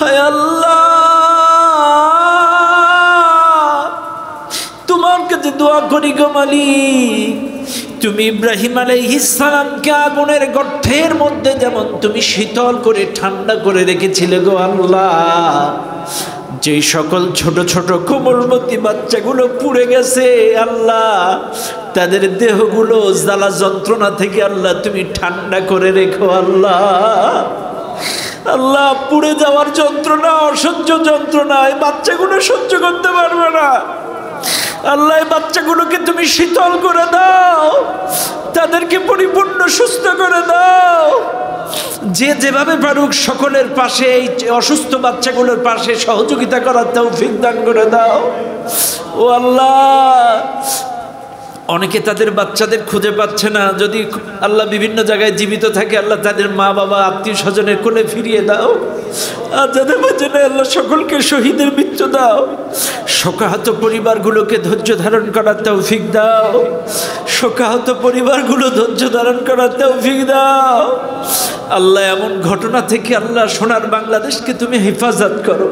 হায় আল্লাহ, তোমার কাছে দোয়া করি গো মালিক, তুমি ইব্রাহিম আলাইহিস সালামকে আগুনের গর্তের মধ্যে যেমন তুমি শীতল করে ঠান্ডা করে রেখেছিলে গো আল্লাহ, যে সকল ছোট ছোট কোমলমতি বাচ্চাগুলো পুড়ে গেছে আল্লাহ, তাদের দেহগুলো জ্বালা যন্ত্রণা থেকে আল্লাহ তুমি ঠান্ডা করে রেখো আল্লাহ। আল্লাহ, পুড়ে যাওয়ার যন্ত্রণা অসহ্য যন্ত্রণা, এই বাচ্চাগুলো সহ্য করতে পারবে না আল্লাহ। এই বাচ্চাগুলোকে তুমি শীতল করে দাও, তাদেরকে পরিপূর্ণ সুস্থ করে দাও। যে যেভাবে পারুক সকলের পাশে, এই অসুস্থ বাচ্চাগুলোর পাশে সহযোগিতা করার তৌফিক দান করে দাও ও আল্লাহ। অনেকে তাদের বাচ্চাদের খুঁজে পাচ্ছে না, যদি আল্লাহ বিভিন্ন জায়গায় জীবিত থাকে আল্লাহ তাদের মা বাবা আত্মীয় স্বজনের কোলে ফিরিয়ে দাও। আর যাদের বাচ্চা নেই আল্লাহ সকলকে শহীদের মৃত্যু দাও। শোকাহত পরিবারগুলোকে ধৈর্য ধারণ করার তৌফিক দাও, শোকাহত পরিবারগুলো ধৈর্য ধারণ করার তৌফিক দাও আল্লাহ। এমন ঘটনা থেকে আল্লাহ সোনার বাংলাদেশকে তুমি হেফাজত করো।